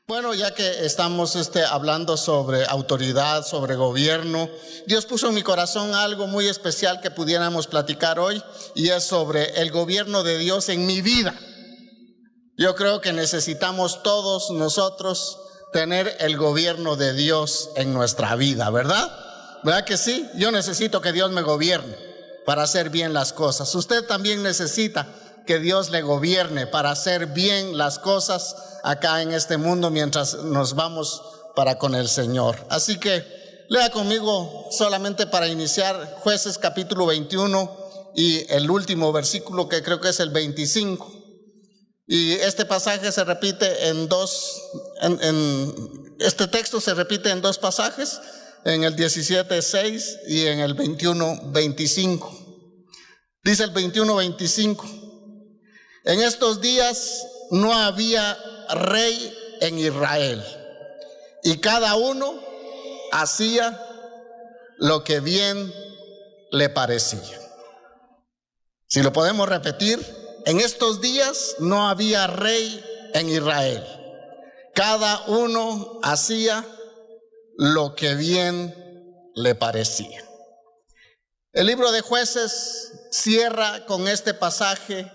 Bueno, ya que estamos hablando sobre autoridad, sobre gobierno, Dios puso en mi corazón algo muy especial que pudiéramos platicar hoy, y es sobre el gobierno de Dios en mi vida. Yo creo que necesitamos todos nosotros tener el gobierno de Dios en nuestra vida, ¿verdad? ¿Verdad que sí? Yo necesito que Dios me gobierne para hacer bien las cosas. Usted también necesita que Dios le gobierne para hacer bien las cosas acá en este mundo mientras nos vamos para con el Señor. Así que lea conmigo solamente para iniciar Jueces capítulo 21 y el último versículo, que creo que es el 25. Y este pasaje se repite en este texto se repite en dos pasajes, en el 17:6 y en el 21:25. Dice el 21:25: en estos días no había rey en Israel, y cada uno hacía lo que bien le parecía. Si lo podemos repetir: en estos días no había rey en Israel, cada uno hacía lo que bien le parecía. El libro de Jueces cierra con este pasaje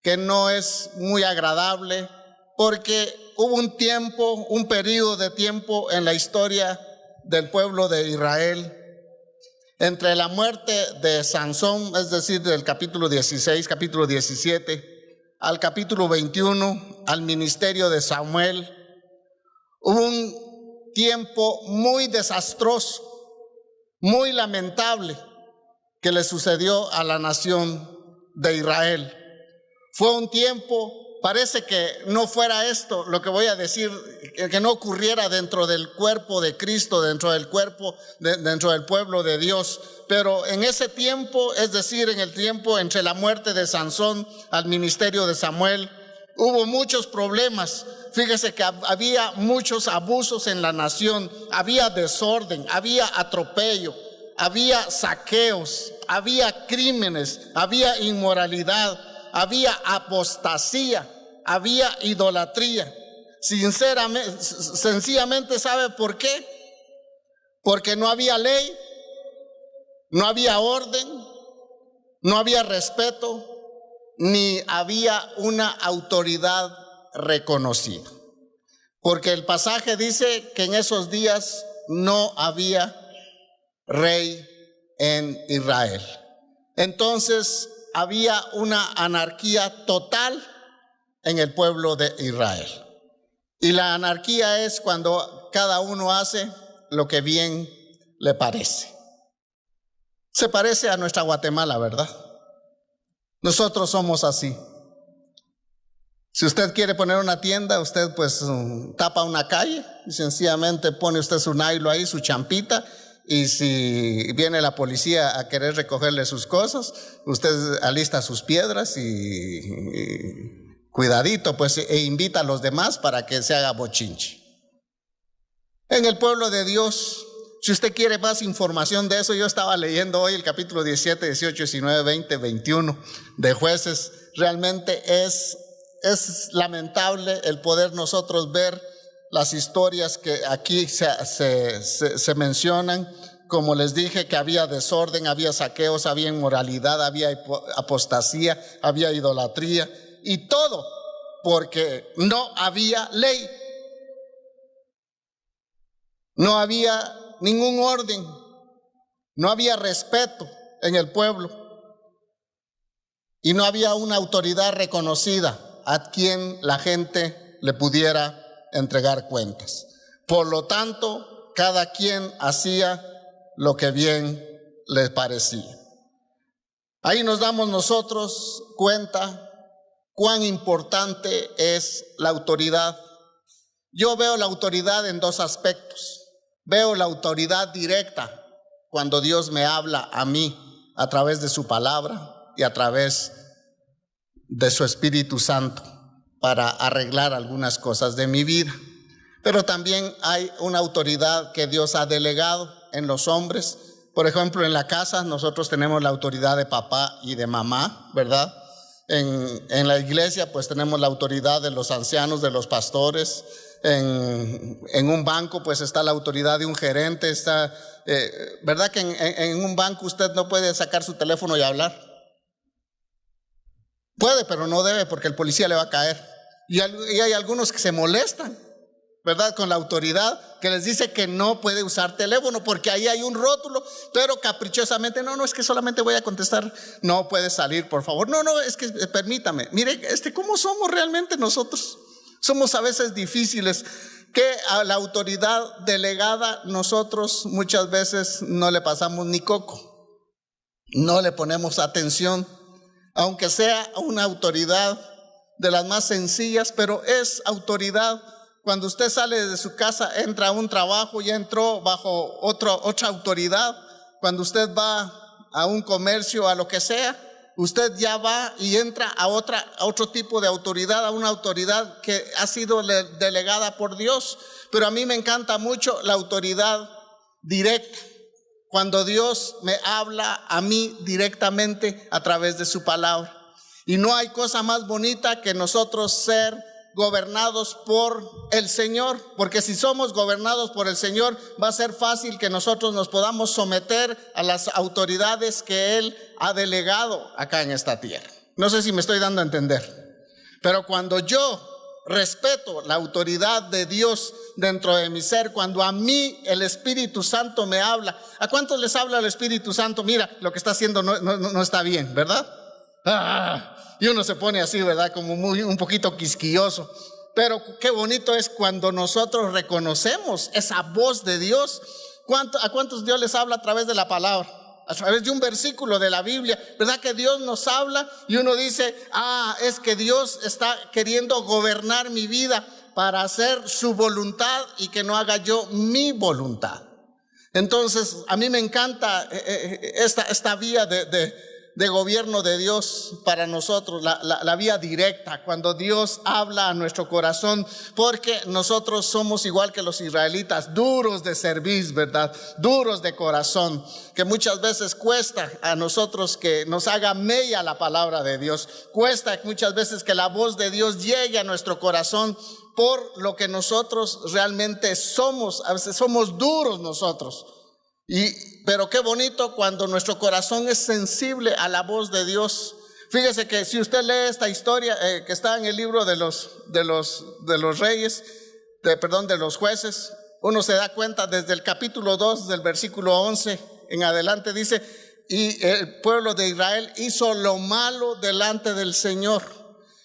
que no es muy agradable, porque hubo un periodo de tiempo en la historia del pueblo de Israel, entre la muerte de Sansón, es decir, del capítulo 16, capítulo 17, al capítulo 21, al ministerio de Samuel. Hubo un tiempo muy desastroso, muy lamentable, que le sucedió a la nación de Israel. Fue un tiempo, parece que no fuera esto lo que voy a decir, que no ocurriera dentro del cuerpo de Cristo, dentro del pueblo de Dios. Pero en ese tiempo, es decir, en el tiempo entre la muerte de Sansón al ministerio de Samuel, hubo muchos problemas. Fíjese que había muchos abusos en la nación, había desorden, había atropello, había saqueos, había crímenes, había inmoralidad, había apostasía, había idolatría. Sencillamente, ¿sabe por qué? Porque no había ley, no había orden, no había respeto, ni había una autoridad reconocida. Porque el pasaje dice que en esos días no había rey en Israel. Entonces había una anarquía total en el pueblo de Israel. Y la anarquía es cuando cada uno hace lo que bien le parece. Se parece a nuestra Guatemala, ¿verdad? Nosotros somos así. Si usted quiere poner una tienda, usted pues tapa una calle y sencillamente pone usted su nailo ahí, su champita. Y si viene la policía a querer recogerle sus cosas, usted alista sus piedras y cuidadito, pues, e invita a los demás para que se haga bochinche. En el pueblo de Dios, si usted quiere más información de eso, yo estaba leyendo hoy el capítulo 17, 18, 19, 20, 21 de Jueces. Realmente es lamentable el poder nosotros ver las historias que aquí se mencionan. Como les dije, que había desorden, había saqueos, había inmoralidad, había apostasía, había idolatría, y todo porque no había ley, no había ningún orden, no había respeto en el pueblo, y no había una autoridad reconocida a quien la gente le pudiera entregar cuentas. Por lo tanto, cada quien hacía lo que bien les parecía. Ahí nos damos nosotros cuenta cuán importante es la autoridad. Yo veo la autoridad en dos aspectos. Veo la autoridad directa cuando Dios me habla a mí a través de su palabra y a través de su Espíritu Santo para arreglar algunas cosas de mi vida. Pero también hay una autoridad que Dios ha delegado en los hombres. Por ejemplo, en la casa nosotros tenemos la autoridad de papá y de mamá, ¿verdad? En la iglesia pues tenemos la autoridad de los ancianos, de los pastores, en un banco, pues está la autoridad de un gerente, está, ¿verdad que en un banco usted no puede sacar su teléfono y hablar? Puede, pero no debe, porque el policía le va a caer. Y hay algunos que se molestan, ¿verdad?, con la autoridad que les dice que no puede usar teléfono porque ahí hay un rótulo, pero caprichosamente, no, es que solamente voy a contestar, no puede salir, por favor. No, es que permítame. Mire, ¿cómo somos realmente nosotros? Somos a veces difíciles, que a la autoridad delegada nosotros muchas veces no le pasamos ni coco, no le ponemos atención, aunque sea una autoridad de las más sencillas, pero es autoridad. Cuando usted sale de su casa, entra a un trabajo, ya entró bajo otra autoridad. Cuando usted va a un comercio, a lo que sea, usted ya va y entra a otro tipo de autoridad, a una autoridad que ha sido delegada por Dios. Pero a mí me encanta mucho la autoridad directa, cuando Dios me habla a mí directamente a través de su palabra. Y no hay cosa más bonita que nosotros ser gobernados por el Señor, porque si somos gobernados por el Señor, va a ser fácil que nosotros nos podamos someter a las autoridades que Él ha delegado acá en esta tierra. No sé si me estoy dando a entender, pero cuando yo respeto la autoridad de Dios dentro de mi ser, cuando a mí el Espíritu Santo me habla, ¿a cuántos les habla el Espíritu Santo? Mira, lo que está haciendo no está bien, ¿verdad? Y uno se pone así, ¿verdad? Como un poquito quisquilloso. Pero qué bonito es cuando nosotros reconocemos esa voz de Dios. ¿A cuántos Dios les habla a través de la palabra? A través de un versículo de la Biblia, ¿verdad que Dios nos habla? Y uno dice, es que Dios está queriendo gobernar mi vida para hacer su voluntad y que no haga yo mi voluntad. Entonces, a mí me encanta esta vía de gobierno de Dios para nosotros, la vía directa, cuando Dios habla a nuestro corazón, porque nosotros somos igual que los israelitas, duros de cerviz, ¿verdad? Duros de corazón, que muchas veces cuesta a nosotros que nos haga mella la palabra de Dios, cuesta muchas veces que la voz de Dios llegue a nuestro corazón por lo que nosotros realmente somos. A veces somos duros nosotros. Pero qué bonito cuando nuestro corazón es sensible a la voz de Dios. Fíjese que si usted lee esta historia que está en el libro de los reyes, de los jueces, uno se da cuenta desde el capítulo 2, del versículo 11 en adelante, dice, y el pueblo de Israel hizo lo malo delante del Señor.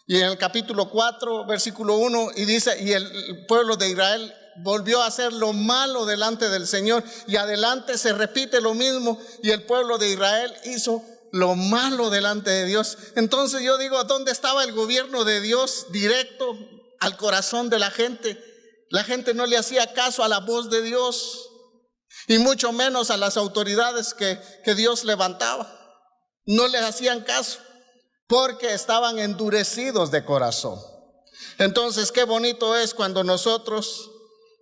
Y en el capítulo 4, versículo 1, y dice, y el pueblo de Israel volvió a hacer lo malo delante del Señor, y adelante se repite lo mismo, y el pueblo de Israel hizo lo malo delante de Dios. Entonces yo digo, ¿dónde estaba el gobierno de Dios directo al corazón de la gente? La gente no le hacía caso a la voz de Dios, y mucho menos a las autoridades que Dios levantaba. No les hacían caso porque estaban endurecidos de corazón. Entonces qué bonito es cuando nosotros,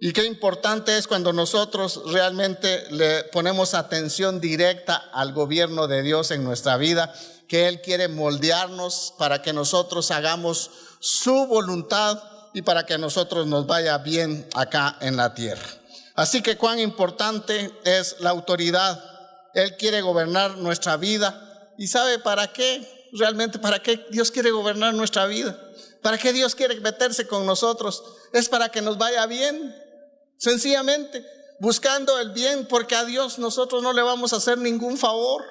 y qué importante es cuando nosotros realmente le ponemos atención directa al gobierno de Dios en nuestra vida, que Él quiere moldearnos para que nosotros hagamos su voluntad y para que a nosotros nos vaya bien acá en la tierra. Así que cuán importante es la autoridad. Él quiere gobernar nuestra vida. ¿Y sabe para qué? Realmente, ¿para qué Dios quiere gobernar nuestra vida? ¿Para qué Dios quiere meterse con nosotros? Es para que nos vaya bien. Sencillamente, buscando el bien, porque a Dios nosotros no le vamos a hacer ningún favor.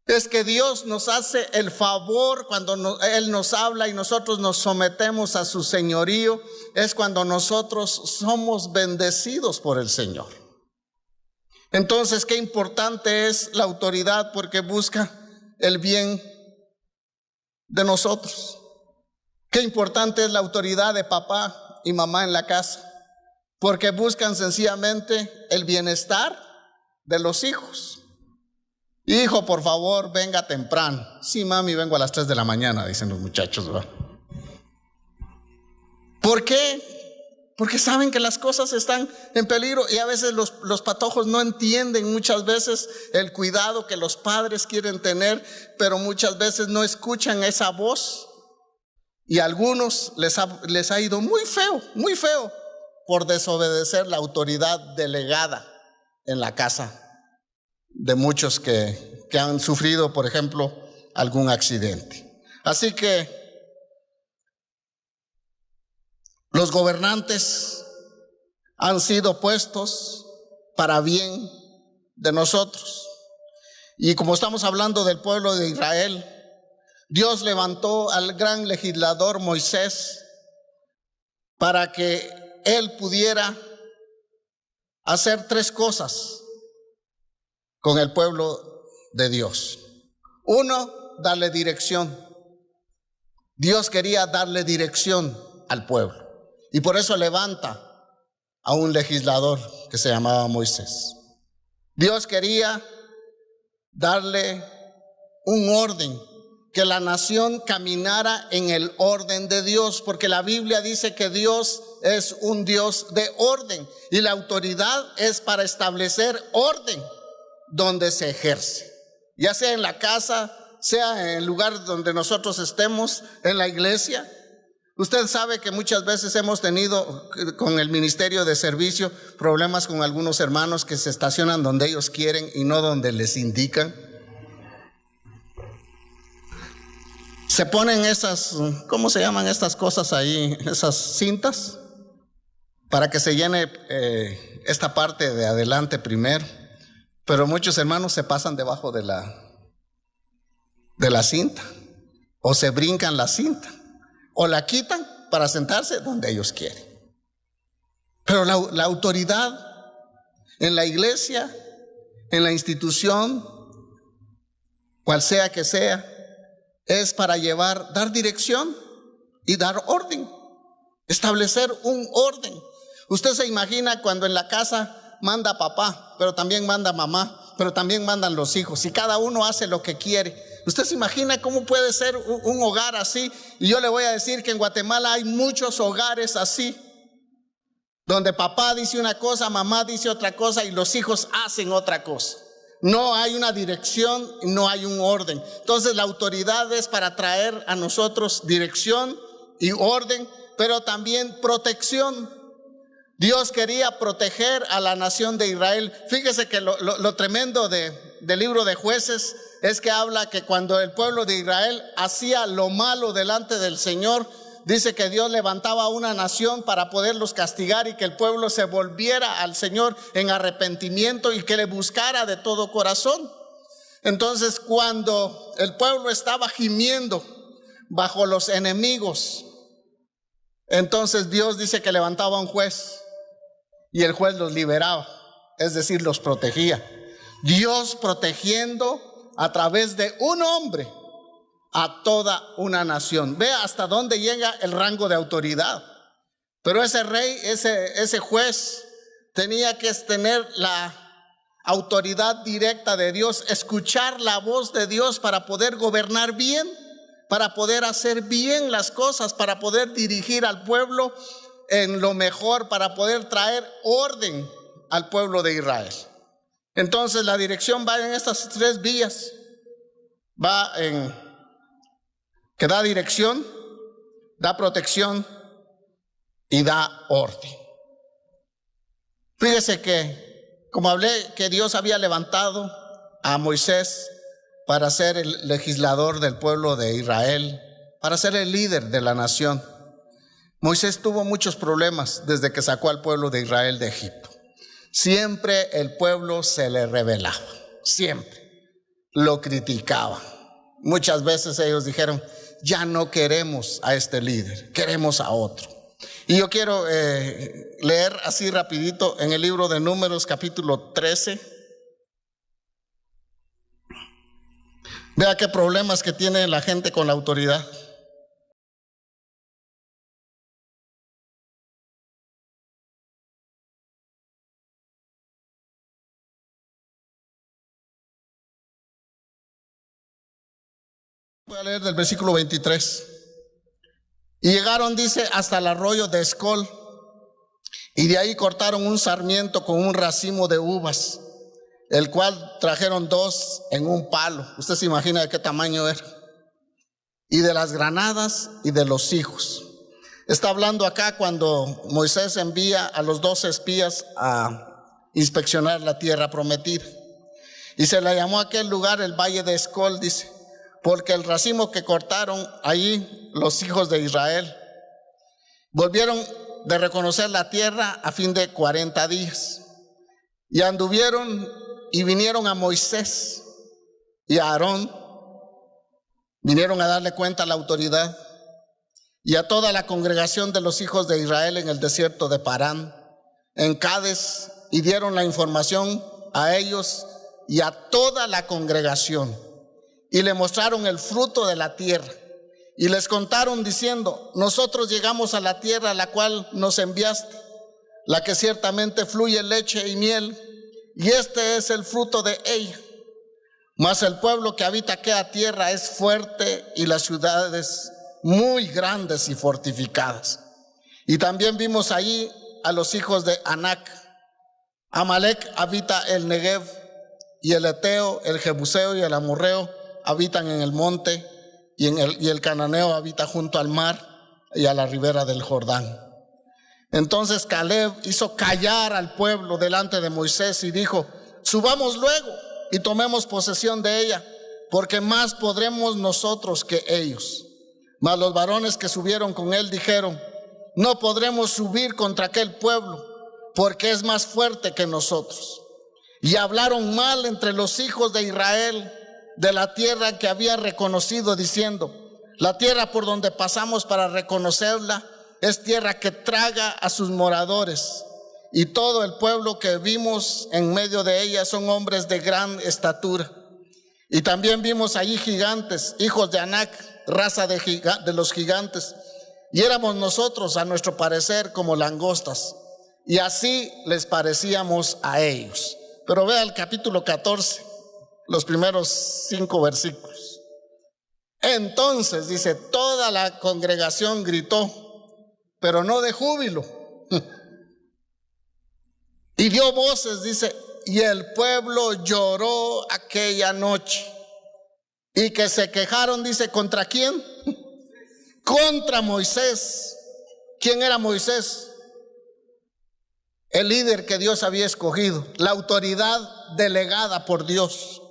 Es que Dios nos hace el favor cuando Él nos habla y nosotros nos sometemos a su señorío. Es cuando nosotros somos bendecidos por el Señor. Entonces, qué importante es la autoridad, porque busca el bien de nosotros. Qué importante es la autoridad de papá y mamá en la casa, porque buscan sencillamente el bienestar de los hijos. Hijo, por favor, venga temprano. Sí, mami, vengo a las 3 de la mañana, dicen los muchachos, ¿verdad? ¿Por qué? Porque saben que las cosas están en peligro, y a veces los patojos no entienden muchas veces el cuidado que los padres quieren tener, pero muchas veces no escuchan esa voz. Y a algunos les ha ido muy feo por desobedecer la autoridad delegada en la casa de muchos que han sufrido, por ejemplo, algún accidente. Así que los gobernantes han sido puestos para bien de nosotros. Y como estamos hablando del pueblo de Israel, Dios levantó al gran legislador Moisés para que él pudiera hacer 3 cosas con el pueblo de Dios. 1, darle dirección. Dios quería darle dirección al pueblo y por eso levanta a un legislador que se llamaba Moisés. Dios quería darle un orden, que la nación caminara en el orden de Dios, porque la Biblia dice que Dios es un Dios de orden y la autoridad es para establecer orden donde se ejerce, ya sea en la casa, sea en el lugar donde nosotros estemos, en la iglesia. Usted sabe que muchas veces hemos tenido con el ministerio de servicio problemas con algunos hermanos que se estacionan donde ellos quieren y no donde les indican. Se ponen esas, ¿cómo se llaman estas cosas ahí? Esas cintas para que se llene esta parte de adelante primero. Pero muchos hermanos se pasan debajo de la cinta, o se brincan la cinta, o la quitan para sentarse donde ellos quieren. Pero la autoridad en la iglesia, en la institución, cual sea que sea, es para dar dirección y dar orden, establecer un orden. Usted se imagina cuando en la casa manda papá, pero también manda mamá, pero también mandan los hijos y cada uno hace lo que quiere. Usted se imagina cómo puede ser un hogar así. Y yo le voy a decir que en Guatemala hay muchos hogares así, donde papá dice una cosa, mamá dice otra cosa y los hijos hacen otra cosa. No hay una dirección, no hay un orden. Entonces la autoridad es para traer a nosotros dirección y orden, pero también protección. Dios quería proteger a la nación de Israel. Fíjese que lo tremendo del libro de Jueces es que habla que cuando el pueblo de Israel hacía lo malo delante del Señor, dice que Dios levantaba una nación para poderlos castigar y que el pueblo se volviera al Señor en arrepentimiento y que le buscara de todo corazón. Entonces, cuando el pueblo estaba gimiendo bajo los enemigos, entonces Dios dice que levantaba un juez y el juez los liberaba, es decir, los protegía. Dios protegiendo a través de un hombre a toda una nación. Vea hasta dónde llega el rango de autoridad. Pero ese rey, ese juez tenía que tener la autoridad directa de Dios, escuchar la voz de Dios para poder gobernar bien, para poder hacer bien las cosas, para poder dirigir al pueblo en lo mejor, para poder traer orden al pueblo de Israel. Entonces la dirección va en estas 3 vías. Va en que da dirección, da protección y da orden. Fíjese que, como hablé, que Dios había levantado a Moisés para ser el legislador del pueblo de Israel, para ser el líder de la nación. Moisés tuvo muchos problemas desde que sacó al pueblo de Israel de Egipto. Siempre el pueblo se le rebelaba, siempre lo criticaba. Muchas veces ellos dijeron: ya no queremos a este líder, queremos a otro. Y yo quiero leer así rapidito en el libro de Números capítulo 13. Vea qué problemas que tiene la gente con la autoridad. Voy a leer del versículo 23. Y llegaron, dice, hasta el arroyo de Escol, y de ahí cortaron un sarmiento con un racimo de uvas, el cual trajeron 2 en un palo. Usted se imagina de qué tamaño era. y de las granadas y de los hijos. Está hablando acá cuando Moisés envía a los 12 espías a inspeccionar la tierra prometida. Y se le llamó a aquel lugar el Valle de Escol, dice, porque el racimo que cortaron allí los hijos de Israel volvieron de reconocer la tierra a fin de 40 días. Y anduvieron y vinieron a Moisés y a Aarón, vinieron a darle cuenta a la autoridad y a toda la congregación de los hijos de Israel en el desierto de Parán, en Cades, y dieron la información a ellos y a toda la congregación, y le mostraron el fruto de la tierra, y les contaron diciendo: nosotros llegamos a la tierra a la cual nos enviaste, la que ciertamente fluye leche y miel, y este es el fruto de ella. Mas el pueblo que habita aquella tierra es fuerte, y las ciudades muy grandes y fortificadas. Y también vimos allí a los hijos de Anac. Amalek habita el Negev, y el Eteo, el Jebuseo y el Amorreo habitan en el monte, y el Cananeo habita junto al mar y a la ribera del Jordán. Entonces Caleb hizo callar al pueblo delante de Moisés y dijo: subamos luego y tomemos posesión de ella, porque más podremos nosotros que ellos. Mas los varones que subieron con él dijeron: no podremos subir contra aquel pueblo, porque es más fuerte que nosotros. Y hablaron mal entre los hijos de Israel de la tierra que habían reconocido, diciendo: la tierra por donde pasamos para reconocerla es tierra que traga a sus moradores, y todo el pueblo que vimos en medio de ella son hombres de gran estatura. Y también vimos allí gigantes, hijos de Anac, raza de los gigantes, y éramos nosotros, a nuestro parecer, como langostas, y así les parecíamos a ellos. Pero vea el capítulo 14, los primeros 5 versículos. Entonces, dice, toda la congregación gritó, pero no de júbilo, y dio voces, dice, y el pueblo lloró aquella noche. Y que se quejaron, dice, ¿contra quién? Contra Moisés. ¿Quién era Moisés? El líder que Dios había escogido, la autoridad delegada por Dios.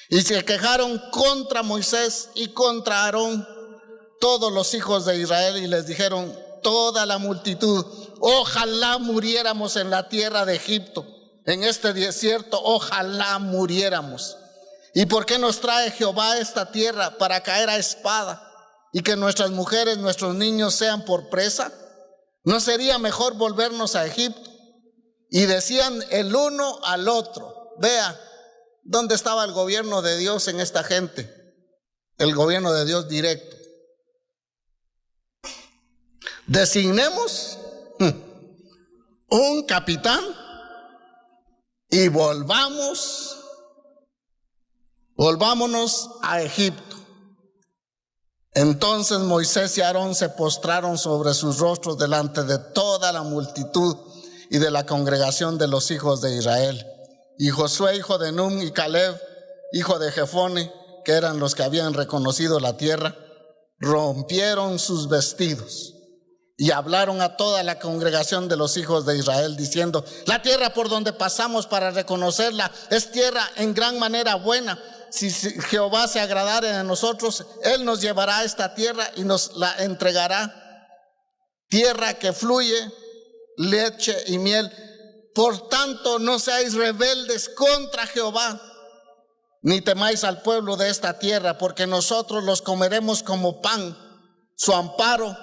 Y se quejaron contra Moisés y contra Aarón todos los hijos de Israel, y les dijeron toda la multitud: ojalá muriéramos en la tierra de Egipto, en este desierto, ojalá muriéramos. ¿Y por qué nos trae Jehová a esta tierra para caer a espada, y que nuestras mujeres, nuestros niños sean por presa? ¿No sería mejor volvernos a Egipto? Y decían el uno al otro. Vea, ¿dónde estaba el gobierno de Dios en esta gente? El gobierno de Dios directo. Designemos un capitán y volvámonos a Egipto. Entonces Moisés y Aarón se postraron sobre sus rostros delante de toda la multitud y de la congregación de los hijos de Israel. Y Josué, hijo de Nun, y Caleb, hijo de Jefone, que eran los que habían reconocido la tierra, rompieron sus vestidos y hablaron a toda la congregación de los hijos de Israel, diciendo: la tierra por donde pasamos para reconocerla es tierra en gran manera buena. Si Jehová se agradare de nosotros, Él nos llevará a esta tierra y nos la entregará, tierra que fluye leche y miel. Por tanto, no seáis rebeldes contra Jehová, ni temáis al pueblo de esta tierra, porque nosotros los comeremos como pan. Su amparo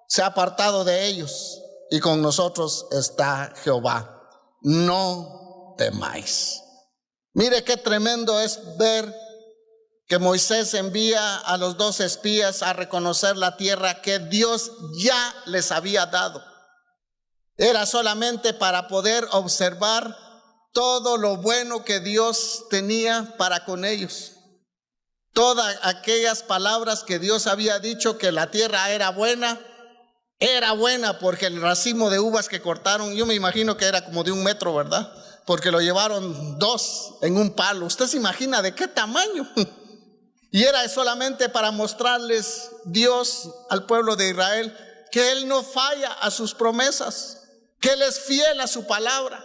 se ha apartado de ellos, y con nosotros está Jehová. No temáis. Mire qué tremendo es ver que Moisés envía a los 2 espías a reconocer la tierra que Dios ya les había dado. Era solamente para poder observar todo lo bueno que Dios tenía para con ellos. Todas aquellas palabras que Dios había dicho, que la tierra era buena porque el racimo de uvas que cortaron, yo me imagino que era como de 1 metro, ¿verdad? Porque lo llevaron 2 en un palo. ¿Usted se imagina de qué tamaño? Y era solamente para mostrarles Dios al pueblo de Israel que Él no falla a sus promesas, que Él es fiel a su palabra,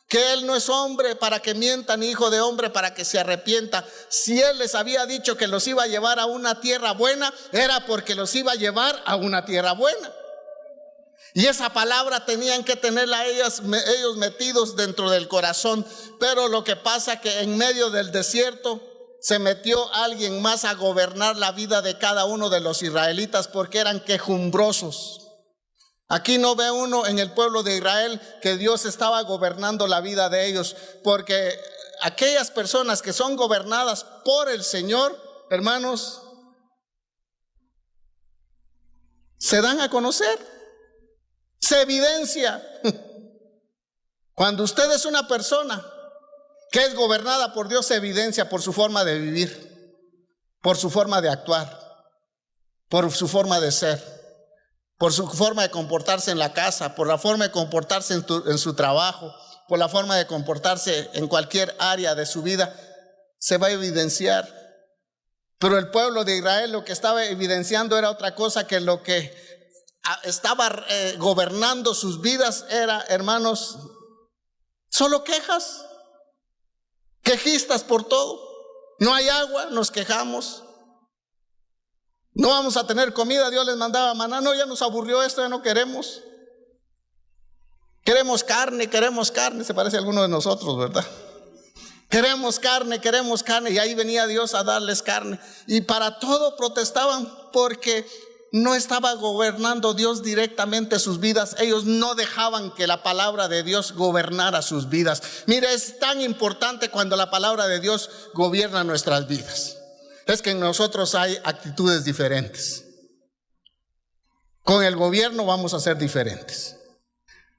que Él no es hombre para que mienta, ni hijo de hombre para que se arrepienta. Si Él les había dicho que los iba a llevar a una tierra buena, era porque los iba a llevar a una tierra buena. Y esa palabra tenían que tenerla ellos metidos dentro del corazón. Pero lo que pasa que en medio del desierto se metió alguien más a gobernar la vida de cada uno de los israelitas, porque eran quejumbrosos. Aquí no ve uno en el pueblo de Israel que Dios estaba gobernando la vida de ellos, porque aquellas personas que son gobernadas por el Señor, hermanos, se dan a conocer, se evidencia. Cuando usted es una persona que es gobernada por Dios, se evidencia por su forma de vivir, por su forma de actuar, por su forma de ser, por su forma de comportarse en la casa, por la forma de comportarse en su trabajo, por la forma de comportarse en cualquier área de su vida, se va a evidenciar. Pero el pueblo de Israel lo que estaba evidenciando era otra cosa, que lo que estaba gobernando sus vidas era, hermanos, solo quejas. Quejistas por todo. No hay agua, nos quejamos. No vamos a tener comida, Dios les mandaba maná. No, ya nos aburrió esto, ya no queremos. Queremos carne. Se parece a alguno de nosotros, ¿verdad? Queremos carne. Y ahí venía Dios a darles carne. Y para todo protestaban, porque no estaba gobernando Dios directamente sus vidas. Ellos no dejaban que la palabra de Dios gobernara sus vidas. Mire, es tan importante cuando la palabra de Dios gobierna nuestras vidas. Es que en nosotros hay actitudes diferentes. Con el gobierno vamos a ser diferentes.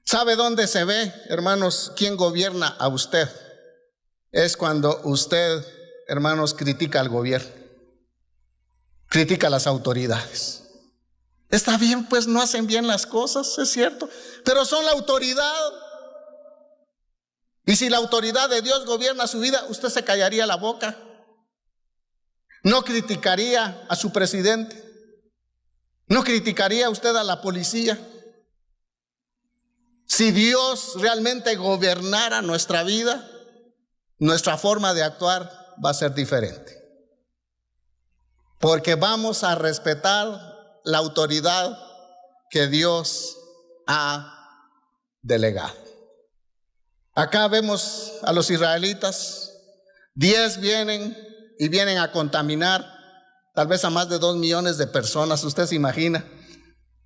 ¿Sabe dónde se ve, hermanos, quién gobierna a usted? Es cuando usted, hermanos, critica al gobierno, critica a las autoridades. Está bien, pues no hacen bien las cosas, es cierto, pero son la autoridad. Y si la autoridad de Dios gobierna su vida, usted se callaría la boca. No criticaría a su presidente. No criticaría usted a la policía. Si Dios realmente gobernara nuestra vida, nuestra forma de actuar va a ser diferente. Porque vamos a respetar la autoridad que Dios ha delegado. Acá vemos a los israelitas, 10 vienen a contaminar tal vez a más de 2 millones de personas. Usted se imagina,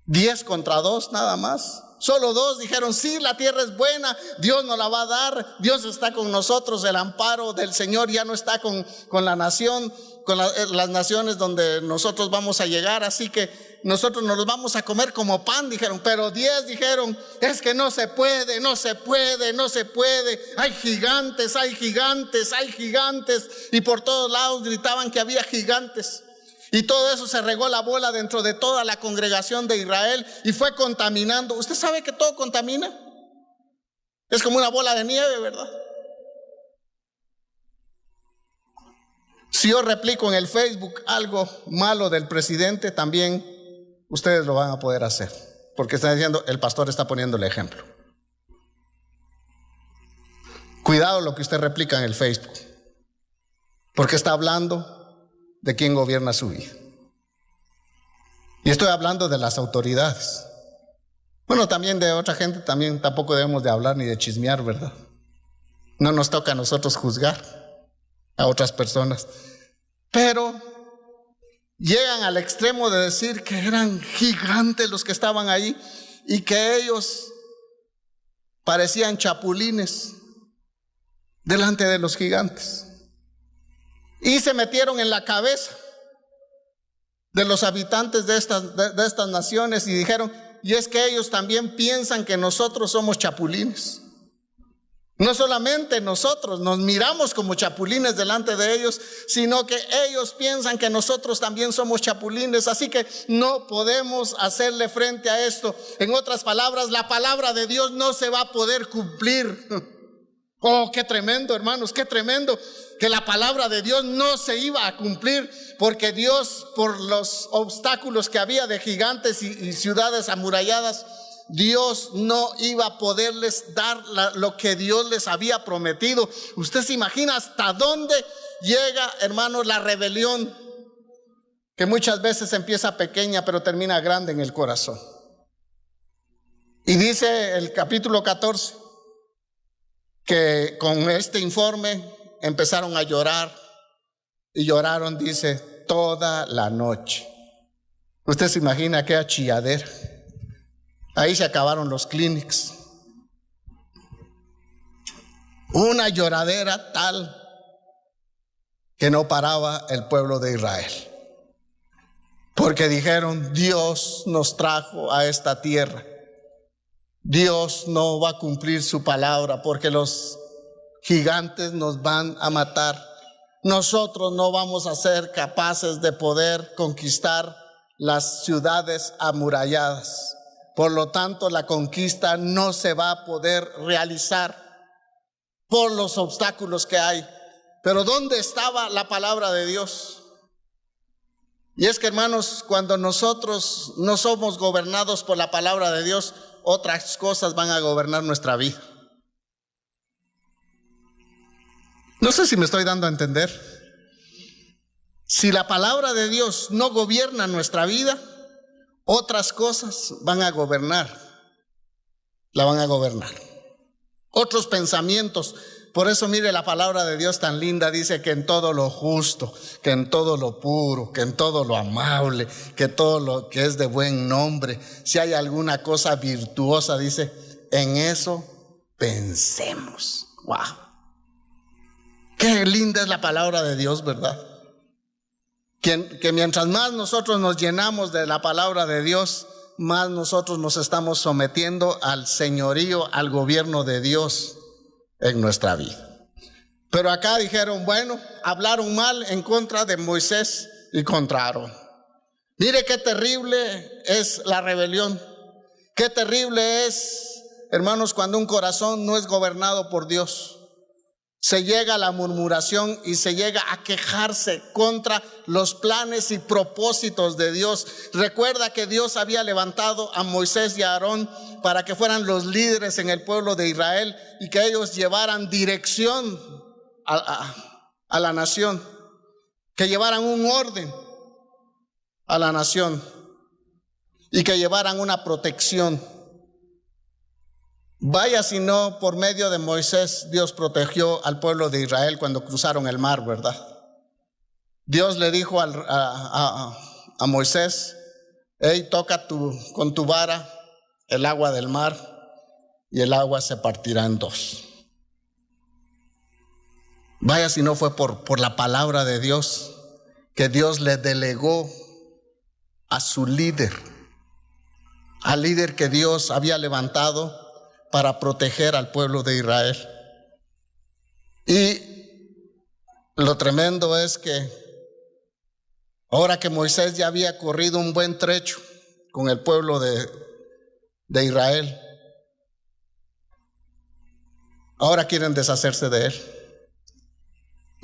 10 contra 2 nada más. Solo 2 dijeron, sí, la tierra es buena, Dios nos la va a dar, Dios está con nosotros, el amparo del Señor ya no está con la nación, con las naciones donde nosotros vamos a llegar, así que nosotros nos los vamos a comer como pan, dijeron. Pero 10 dijeron, es que no se puede, hay gigantes, y por todos lados gritaban que había gigantes. Y todo eso se regó la bola dentro de toda la congregación de Israel y fue contaminando. Usted sabe que todo contamina. Es como una bola de nieve, ¿verdad? Si yo replico en el Facebook algo malo del presidente, también ustedes lo van a poder hacer, porque están diciendo, el pastor está poniendo el ejemplo. Cuidado lo que usted replica en el Facebook, porque está hablando de quién gobierna su vida. Y estoy hablando de las autoridades. Bueno, también de otra gente, también tampoco debemos de hablar ni de chismear, ¿verdad? No nos toca a nosotros juzgar a otras personas. Pero llegan al extremo de decir que eran gigantes los que estaban ahí y que ellos parecían chapulines delante de los gigantes. Y se metieron en la cabeza de los habitantes de estas naciones y dijeron, y es que ellos también piensan que nosotros somos chapulines. No solamente nosotros nos miramos como chapulines delante de ellos, sino que ellos piensan que nosotros también somos chapulines, así que no podemos hacerle frente a esto. En otras palabras, la palabra de Dios no se va a poder cumplir. Oh, qué tremendo, hermanos, qué tremendo que la palabra de Dios no se iba a cumplir, porque Dios, por los obstáculos que había de gigantes y ciudades amuralladas, Dios no iba a poderles dar lo que Dios les había prometido. Usted se imagina hasta dónde llega, hermanos, la rebelión, que muchas veces empieza pequeña pero termina grande en el corazón. Y dice el capítulo 14 que con este informe empezaron a llorar, y lloraron, dice, toda la noche. Usted se imagina qué chilladera. Ahí se acabaron los clínicos. Una lloradera tal que no paraba el pueblo de Israel, porque dijeron: Dios nos trajo a esta tierra, Dios no va a cumplir su palabra, porque los gigantes nos van a matar. Nosotros no vamos a ser capaces de poder conquistar las ciudades amuralladas. Por lo tanto, la conquista no se va a poder realizar por los obstáculos que hay. Pero ¿dónde estaba la palabra de Dios? Y es que, hermanos, cuando nosotros no somos gobernados por la palabra de Dios, otras cosas van a gobernar nuestra vida. No sé si me estoy dando a entender. Si la palabra de Dios no gobierna nuestra vida, otras cosas van a gobernar. La van a gobernar. Otros pensamientos. Por eso, mire, la palabra de Dios tan linda dice que en todo lo justo, que en todo lo puro, que en todo lo amable, que todo lo que es de buen nombre, si hay alguna cosa virtuosa, dice, en eso pensemos. ¡Wow! Qué linda es la palabra de Dios, ¿verdad? Que mientras más nosotros nos llenamos de la palabra de Dios, más nosotros nos estamos sometiendo al señorío, al gobierno de Dios en nuestra vida. Pero acá dijeron, bueno, hablaron mal en contra de Moisés y contra Aarón. Mire qué terrible es la rebelión. Qué terrible es, hermanos, cuando un corazón no es gobernado por Dios. Se llega a la murmuración y se llega a quejarse contra los planes y propósitos de Dios. Recuerda que Dios había levantado a Moisés y a Aarón para que fueran los líderes en el pueblo de Israel y que ellos llevaran dirección a la nación, que llevaran un orden a la nación y que llevaran una protección. Vaya si no, por medio de Moisés, Dios protegió al pueblo de Israel cuando cruzaron el mar, ¿verdad? Dios le dijo a Moisés: hey, toca con tu vara el agua del mar, y el agua se partirá en dos. Vaya si no fue por la palabra de Dios que Dios le delegó a su líder, al líder que Dios había levantado para proteger al pueblo de Israel. Y lo tremendo es que ahora que Moisés ya había corrido un buen trecho con el pueblo de Israel, ahora quieren deshacerse de él.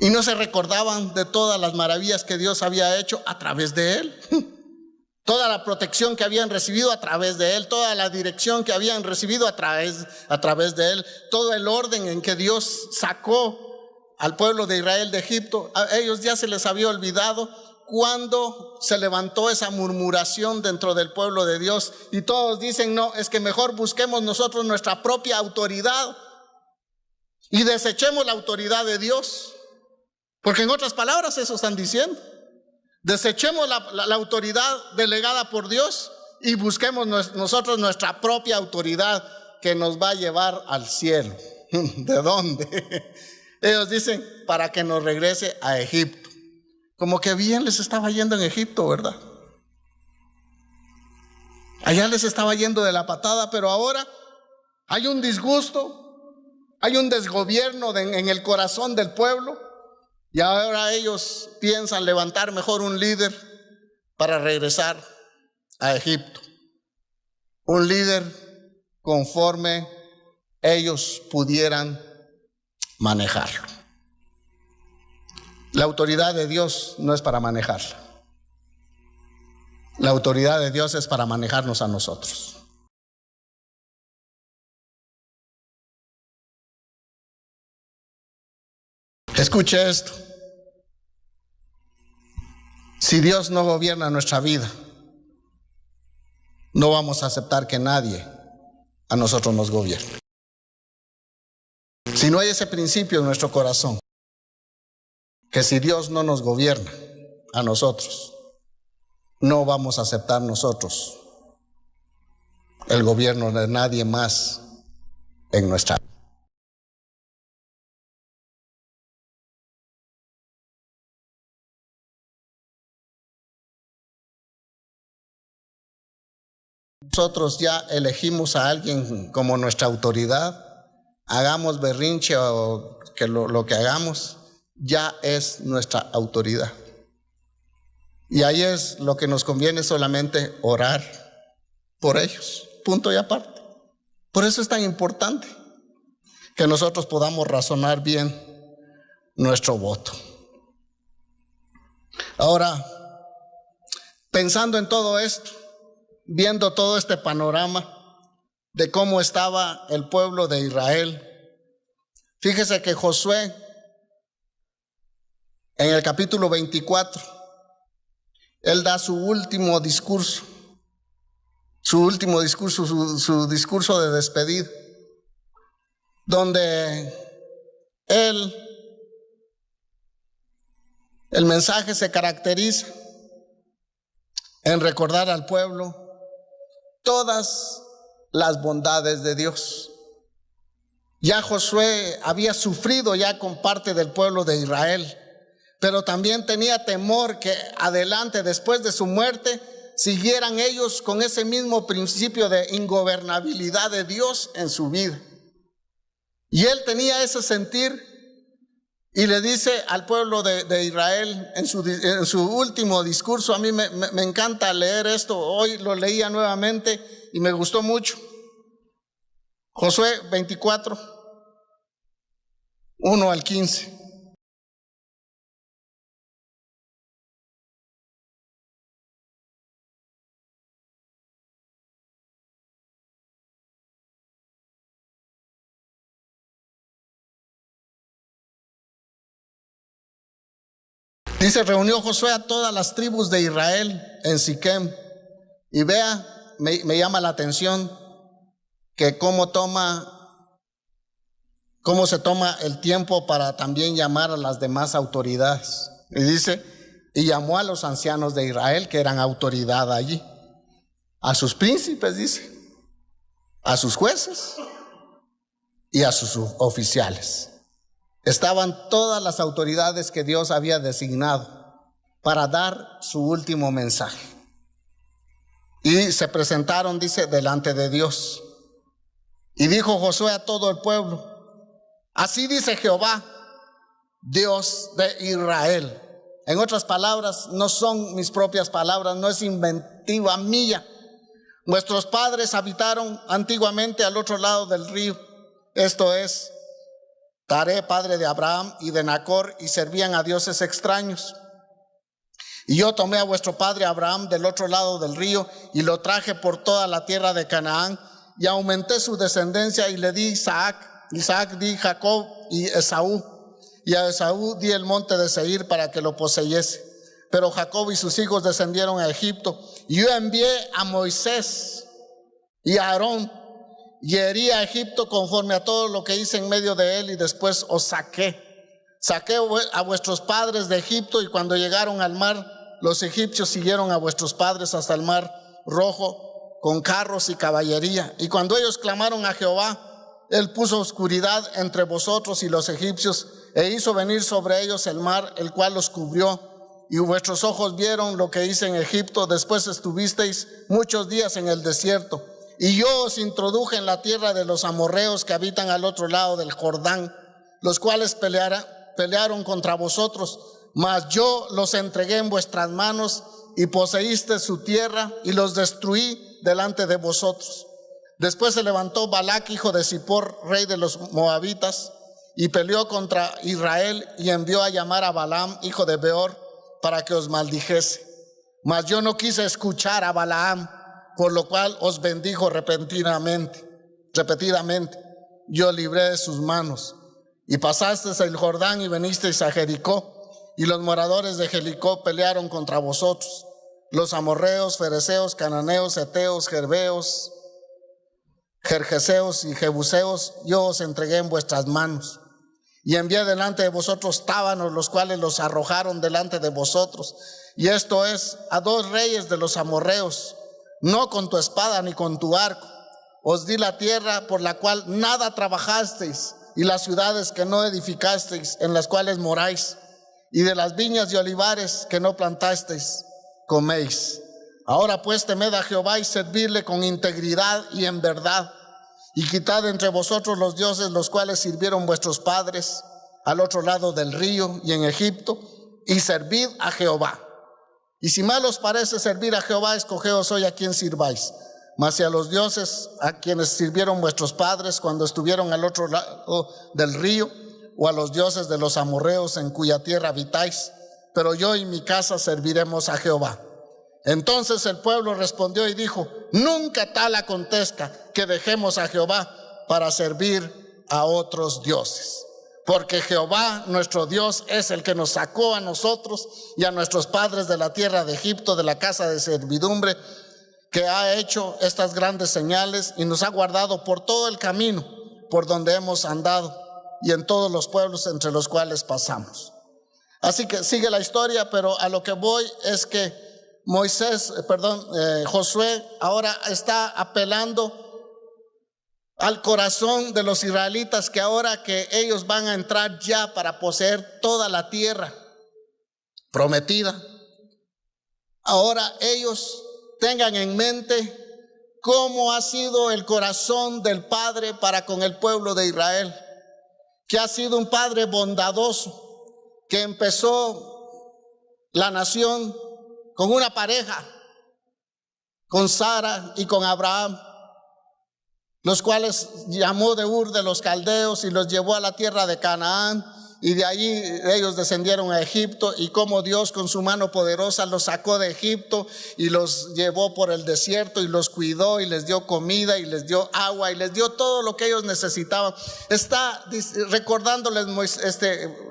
Y no se recordaban de todas las maravillas que Dios había hecho a través de él. Toda la protección que habían recibido a través de él, toda la dirección que habían recibido a través de él, todo el orden en que Dios sacó al pueblo de Israel de Egipto. A ellos ya se les había olvidado cuando se levantó esa murmuración dentro del pueblo de Dios, y todos dicen: no, es que mejor busquemos nosotros nuestra propia autoridad y desechemos la autoridad de Dios. Porque en otras palabras eso están diciendo: desechemos la autoridad delegada por Dios y busquemos nosotros nuestra propia autoridad que nos va a llevar al cielo. ¿De dónde? Ellos dicen: para que nos regrese a Egipto. Como que bien les estaba yendo en Egipto, ¿verdad? Allá les estaba yendo de la patada, pero ahora hay un disgusto, hay un desgobierno en el corazón del pueblo. Y ahora ellos piensan levantar mejor un líder para regresar a Egipto. Un líder conforme ellos pudieran manejarlo. La autoridad de Dios no es para manejarla. La autoridad de Dios es para manejarnos a nosotros. Escuche esto. Si Dios no gobierna nuestra vida, no vamos a aceptar que nadie a nosotros nos gobierne. Si no hay ese principio en nuestro corazón, que si Dios no nos gobierna a nosotros, no vamos a aceptar nosotros el gobierno de nadie más en nuestra vida. Nosotros ya elegimos a alguien como nuestra autoridad, hagamos berrinche o que lo que hagamos, ya es nuestra autoridad. Y ahí es lo que nos conviene solamente orar por ellos, punto y aparte. Por eso es tan importante que nosotros podamos razonar bien nuestro voto. Ahora, pensando en todo esto, viendo todo este panorama de cómo estaba el pueblo de Israel, fíjese que Josué en el capítulo 24, él da su último discurso, su discurso de despedida, donde el mensaje se caracteriza en recordar al pueblo todas las bondades de Dios. Ya Josué había sufrido ya con parte del pueblo de Israel, pero también tenía temor que adelante, después de su muerte, siguieran ellos con ese mismo principio de ingobernabilidad de Dios en su vida. Y él tenía ese sentir y le dice al pueblo de Israel en su último discurso. A mí me encanta leer esto, hoy lo leía nuevamente y me gustó mucho. Josué 24, 1 al 15. Dice: reunió Josué a todas las tribus de Israel en Siquem. Y vea, me llama la atención que cómo se toma el tiempo para también llamar a las demás autoridades. Y dice: y llamó a los ancianos de Israel, que eran autoridad allí, a sus príncipes, dice, a sus jueces y a sus oficiales. Estaban todas las autoridades que Dios había designado para dar su último mensaje. Y se presentaron, dice, delante de Dios. Y dijo Josué a todo el pueblo: así dice Jehová, Dios de Israel. En otras palabras, no son mis propias palabras, no es inventiva mía. Vuestros padres habitaron antiguamente al otro lado del río, esto es, Taré, padre de Abraham y de Nacor, y servían a dioses extraños. Y yo tomé a vuestro padre Abraham del otro lado del río y lo traje por toda la tierra de Canaán, y aumenté su descendencia y le di Isaac di Jacob y Esaú, y a Esaú di el monte de Seir para que lo poseyese. Pero Jacob y sus hijos descendieron a Egipto, y yo envié a Moisés y a Aarón, y herí a Egipto conforme a todo lo que hice en medio de él, y después os saqué a vuestros padres de Egipto, y cuando llegaron al mar, los egipcios siguieron a vuestros padres hasta el mar Rojo con carros y caballería. Y cuando ellos clamaron a Jehová, él puso oscuridad entre vosotros y los egipcios, e hizo venir sobre ellos el mar, el cual los cubrió, y vuestros ojos vieron lo que hice en Egipto. Después estuvisteis muchos días en el desierto, y yo os introduje en la tierra de los amorreos que habitan al otro lado del Jordán, los cuales pelearon contra vosotros, mas yo los entregué en vuestras manos, y poseíste su tierra, y los destruí delante de vosotros. Después se levantó Balac, hijo de Zippor, rey de los moabitas, y peleó contra Israel y envió a llamar a Balaam, hijo de Beor, para que os maldijese. Mas yo no quise escuchar a Balaam, por lo cual os bendijo repetidamente. Yo libré de sus manos. Y pasasteis el Jordán y venisteis a Jericó, y los moradores de Jericó pelearon contra vosotros, los amorreos, fereceos, cananeos, heteos, gerbeos, gergeseos y jebuseos. Yo os entregué en vuestras manos, y envié delante de vosotros tábanos, los cuales los arrojaron delante de vosotros. Y esto es, a 2 reyes de los amorreos, no con tu espada ni con tu arco. Os di la tierra por la cual nada trabajasteis, y las ciudades que no edificasteis, en las cuales moráis, y de las viñas y olivares que no plantasteis, coméis. Ahora pues temed a Jehová y servidle con integridad y en verdad, y quitad entre vosotros los dioses los cuales sirvieron vuestros padres al otro lado del río y en Egipto, y servid a Jehová. Y si mal os parece servir a Jehová, escogeos hoy a quien sirváis. Mas si a los dioses a quienes sirvieron vuestros padres cuando estuvieron al otro lado del río, o a los dioses de los amorreos en cuya tierra habitáis, pero yo y mi casa serviremos a Jehová. Entonces el pueblo respondió y dijo: nunca tal acontezca que dejemos a Jehová para servir a otros dioses. Porque Jehová nuestro Dios es el que nos sacó a nosotros y a nuestros padres de la tierra de Egipto, de la casa de servidumbre, que ha hecho estas grandes señales y nos ha guardado por todo el camino por donde hemos andado y en todos los pueblos entre los cuales pasamos. Así que sigue la historia, pero a lo que voy es que Josué ahora está apelando al corazón de los israelitas, que ahora que ellos van a entrar ya para poseer toda la tierra prometida, ahora ellos tengan en mente cómo ha sido el corazón del Padre para con el pueblo de Israel, que ha sido un Padre bondadoso, que empezó la nación con una pareja, con Sara y con Abraham, los cuales llamó de Ur de los Caldeos y los llevó a la tierra de Canaán, y de allí ellos descendieron a Egipto, y como Dios con su mano poderosa los sacó de Egipto y los llevó por el desierto y los cuidó y les dio comida y les dio agua y les dio todo lo que ellos necesitaban. Está recordándoles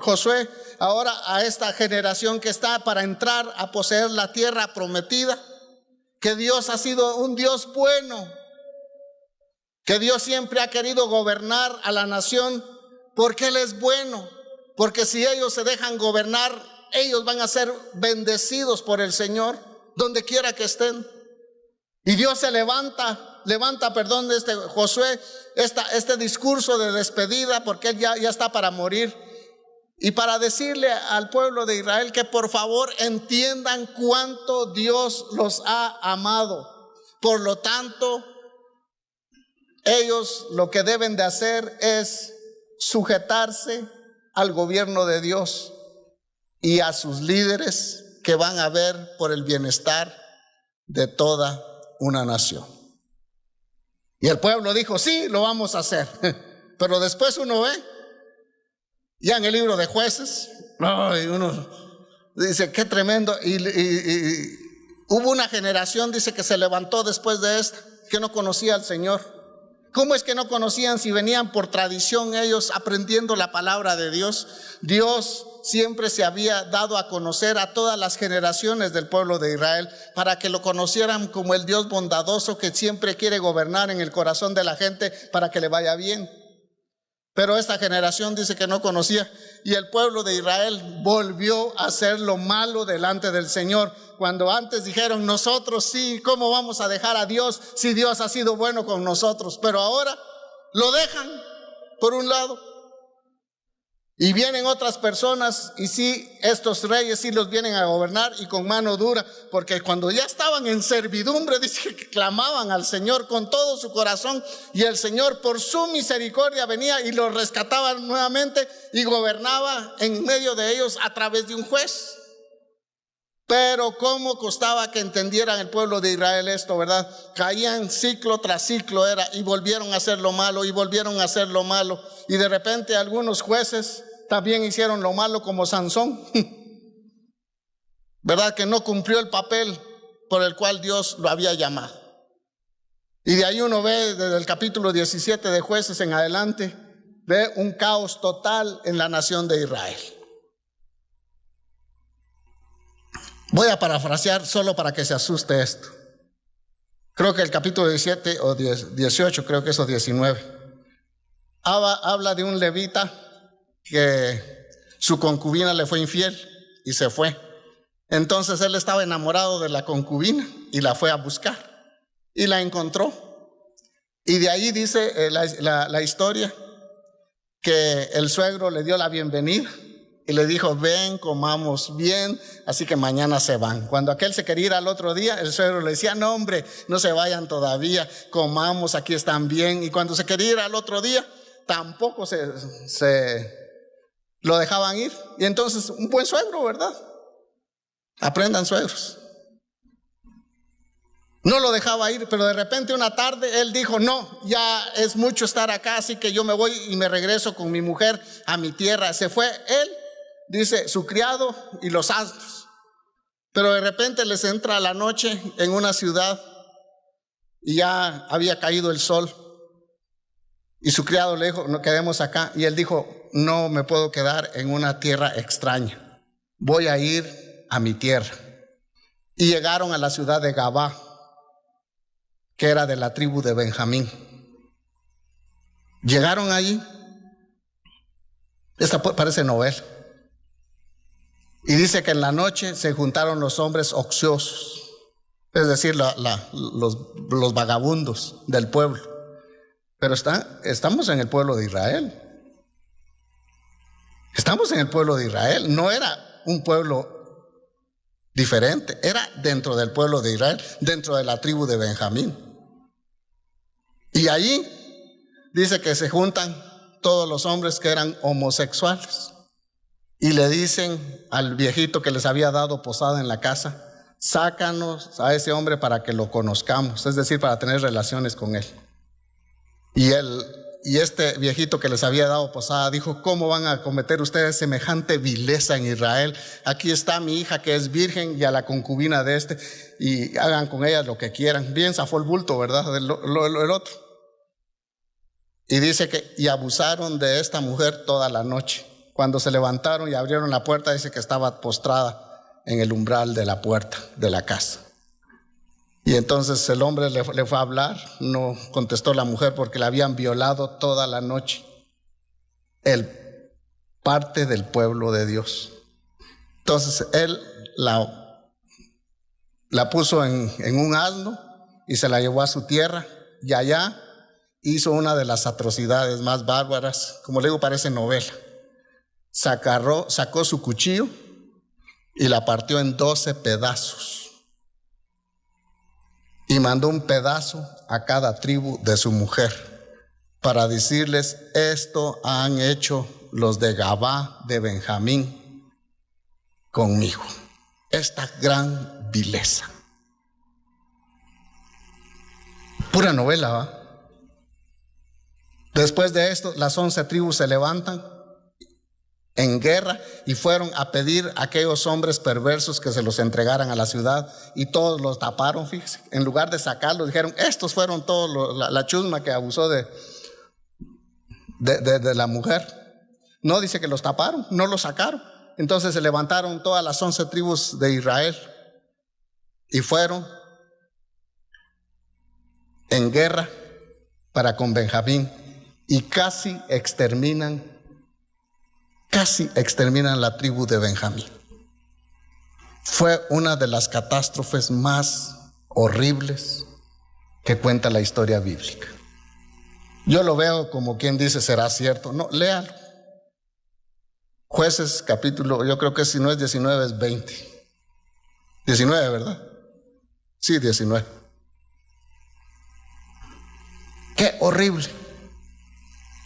Josué ahora a esta generación que está para entrar a poseer la tierra prometida, que Dios ha sido un Dios bueno, que Dios siempre ha querido gobernar a la nación porque Él es bueno, porque si ellos se dejan gobernar, ellos van a ser bendecidos por el Señor donde quiera que estén. Y Dios se levanta Josué, este discurso de despedida, porque él ya está para morir, y para decirle al pueblo de Israel que por favor entiendan cuánto Dios los ha amado. Por lo tanto, ellos lo que deben de hacer es sujetarse al gobierno de Dios y a sus líderes que van a ver por el bienestar de toda una nación. Y el pueblo dijo: sí, lo vamos a hacer. Pero después uno ve, ya en el libro de Jueces, uno dice: qué tremendo. Y hubo una generación, dice, que se levantó después de esta, que no conocía al Señor. ¿Cómo es que no conocían si venían por tradición ellos aprendiendo la palabra de Dios? Dios siempre se había dado a conocer a todas las generaciones del pueblo de Israel para que lo conocieran como el Dios bondadoso que siempre quiere gobernar en el corazón de la gente para que le vaya bien. Pero esta generación dice que no conocía, y el pueblo de Israel volvió a hacer lo malo delante del Señor. Cuando antes dijeron: nosotros sí, ¿cómo vamos a dejar a Dios si Dios ha sido bueno con nosotros? Pero ahora lo dejan por un lado, y vienen otras personas, y sí, estos reyes sí los vienen a gobernar, y con mano dura, porque cuando ya estaban en servidumbre, dice que clamaban al Señor con todo su corazón, y el Señor por su misericordia venía y los rescataba nuevamente y gobernaba en medio de ellos a través de un juez. Pero cómo costaba que entendieran el pueblo de Israel esto, ¿verdad? Caían ciclo tras ciclo y volvieron a hacer lo malo y volvieron a hacer lo malo. Y de repente algunos jueces también hicieron lo malo, como Sansón, ¿verdad? Que no cumplió el papel por el cual Dios lo había llamado. Y de ahí uno ve desde el capítulo 17 de Jueces en adelante, ve un caos total en la nación de Israel. Voy a parafrasear solo para que se asuste esto. Creo que el capítulo 17 o 18, creo que eso 19, habla de un levita que su concubina le fue infiel y se fue. Entonces él estaba enamorado de la concubina y la fue a buscar y la encontró. Y de ahí dice la historia que el suegro le dio la bienvenida y le dijo: ven, comamos bien, así que mañana se van. Cuando aquel se quería ir al otro día, el suegro le decía: no, hombre, no se vayan todavía, comamos, aquí están bien. Y cuando se quería ir al otro día, tampoco se lo dejaban ir. Y entonces, un buen suegro, ¿verdad? Aprendan, suegros. No lo dejaba ir, pero de repente una tarde él dijo: no, ya es mucho estar acá, así que yo me voy y me regreso con mi mujer a mi tierra. Se fue él, dice, su criado y los asnos. Pero de repente les entra la noche en una ciudad y ya había caído el sol. Y su criado le dijo: no, quedemos acá. Y él dijo: no me puedo quedar en una tierra extraña, voy a ir a mi tierra. Y llegaron a la ciudad de Gabá, que era de la tribu de Benjamín. Llegaron allí. Esta parece novela. Y dice que en la noche se juntaron los hombres ociosos, es decir, los vagabundos del pueblo. Pero estamos en el pueblo de Israel. Estamos en el pueblo de Israel. No era un pueblo diferente, era dentro del pueblo de Israel, dentro de la tribu de Benjamín. Y allí dice que se juntan todos los hombres que eran homosexuales y le dicen al viejito que les había dado posada en la casa: sácanos a ese hombre para que lo conozcamos, es decir, para tener relaciones con él. Y este viejito que les había dado posada dijo: ¿cómo van a cometer ustedes semejante vileza en Israel? Aquí está mi hija que es virgen y a la concubina de este, y hagan con ella lo que quieran. Bien zafó el bulto, ¿verdad? El otro. Y dice que y abusaron de esta mujer toda la noche. Cuando se levantaron y abrieron la puerta, dice que estaba postrada en el umbral de la puerta de la casa. Y entonces el hombre le fue a hablar, no contestó la mujer porque la habían violado toda la noche. Parte del pueblo de Dios. Entonces él la puso en un asno y se la llevó a su tierra, y allá hizo una de las atrocidades más bárbaras. Como le digo, parece novela. Sacó su cuchillo y la partió en 12 pedazos. Y mandó un pedazo a cada tribu de su mujer para decirles: esto han hecho los de Gabá de Benjamín conmigo. Esta gran vileza. Pura novela, ¿va? Después de esto, las 11 tribus se levantan en guerra y fueron a pedir a aquellos hombres perversos que se los entregaran a la ciudad, y todos los taparon. Fíjense, en lugar de sacarlos, dijeron: estos fueron todos la chusma que abusó de la mujer. No, dice que los taparon, no los sacaron. Entonces se levantaron todas las 11 tribus de Israel y fueron en guerra para con Benjamín, y casi exterminan la tribu de Benjamín. Fue una de las catástrofes más horribles que cuenta la historia bíblica. Yo lo veo como quien dice: ¿será cierto? No, léalo. Jueces capítulo, yo creo que si no es 19 es 20. 19, ¿verdad? Sí, 19. Qué horrible.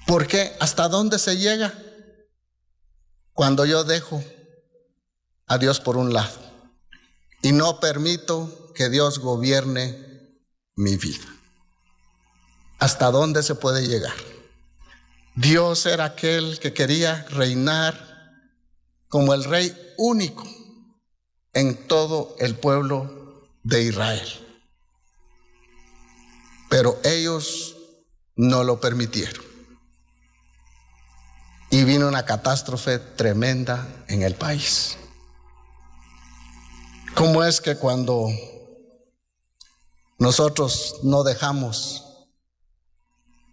¿Por qué? ¿Hasta dónde se llega? Cuando yo dejo a Dios por un lado y no permito que Dios gobierne mi vida. ¿Hasta dónde se puede llegar? Dios era aquel que quería reinar como el rey único en todo el pueblo de Israel. Pero ellos no lo permitieron. Y vino una catástrofe tremenda en el país. ¿Cómo es que cuando nosotros no dejamos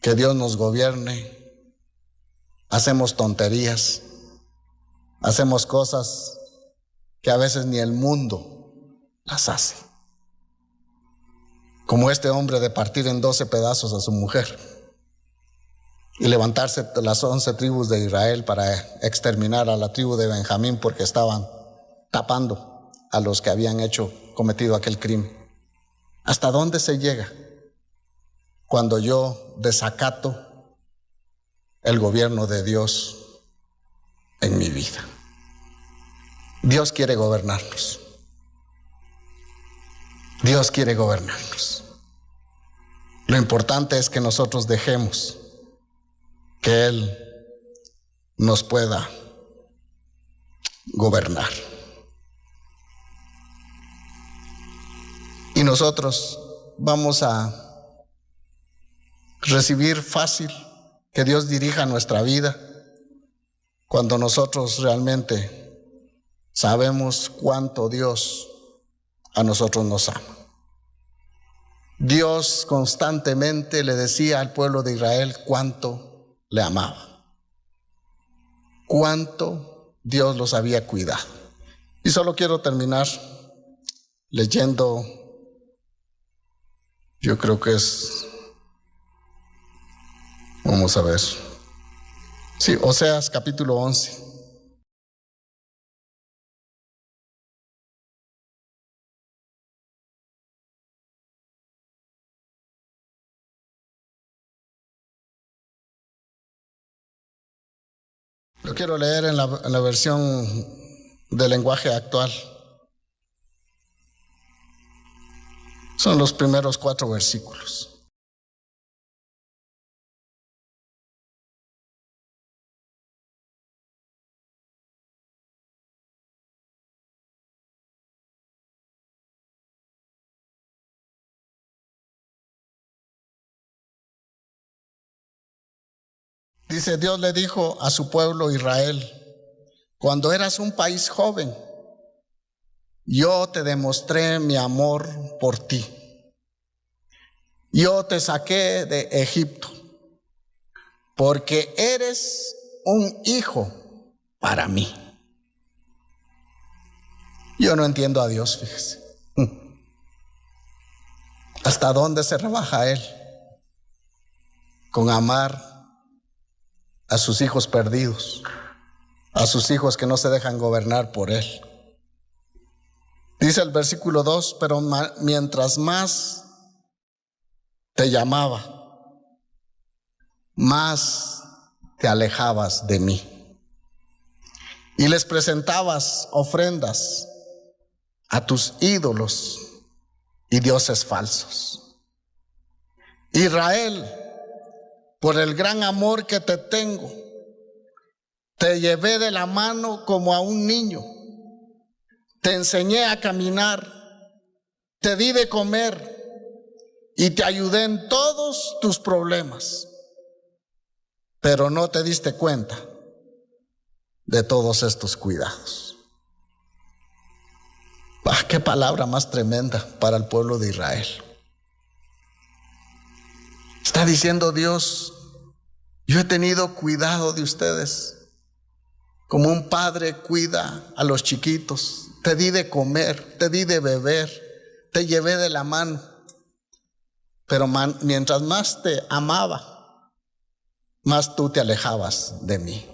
que Dios nos gobierne, hacemos tonterías, hacemos cosas que a veces ni el mundo las hace? Como este hombre de partir en 12 pedazos a su mujer y levantarse las 11 tribus de Israel para exterminar a la tribu de Benjamín porque estaban tapando a los que habían cometido aquel crimen. ¿Hasta dónde se llega cuando yo desacato el gobierno de Dios en mi vida? Dios quiere gobernarnos. Dios quiere gobernarnos. Lo importante es que nosotros dejemos que Él nos pueda gobernar. Y nosotros vamos a recibir fácil que Dios dirija nuestra vida cuando nosotros realmente sabemos cuánto Dios a nosotros nos ama. Dios constantemente le decía al pueblo de Israel cuánto le amaba, cuánto Dios los había cuidado. Y solo quiero terminar leyendo, yo creo que es, vamos a ver, sí, Oseas capítulo 11. Lo quiero leer en la versión del lenguaje actual. Son los primeros 4 versículos. Dice, Dios le dijo a su pueblo Israel: cuando eras un país joven, yo te demostré mi amor por ti. Yo te saqué de Egipto, porque eres un hijo para mí. Yo no entiendo a Dios, fíjese. ¿Hasta dónde se rebaja Él con amar a sus hijos perdidos, a sus hijos que no se dejan gobernar por Él? Dice el versículo 2, pero mientras más te llamaba, más te alejabas de mí y les presentabas ofrendas a tus ídolos y dioses falsos. Israel, por el gran amor que te tengo, te llevé de la mano como a un niño, te enseñé a caminar, te di de comer y te ayudé en todos tus problemas, pero no te diste cuenta de todos estos cuidados. ¡Qué palabra más tremenda para el pueblo de Israel! Está diciendo Dios: yo he tenido cuidado de ustedes, como un padre cuida a los chiquitos. Te di de comer, te di de beber, te llevé de la mano. Pero mientras más te amaba, más tú te alejabas de mí.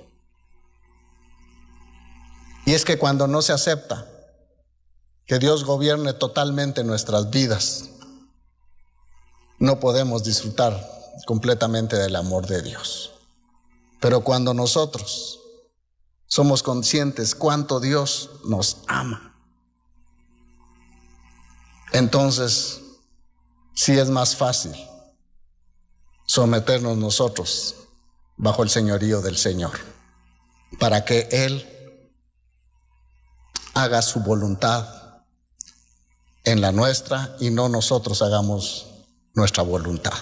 Y es que cuando no se acepta que Dios gobierne totalmente nuestras vidas, no podemos disfrutar completamente del amor de Dios. Pero cuando nosotros somos conscientes cuánto Dios nos ama, entonces sí es más fácil someternos nosotros bajo el señorío del Señor, para que Él haga su voluntad en la nuestra y no nosotros hagamos nuestra voluntad.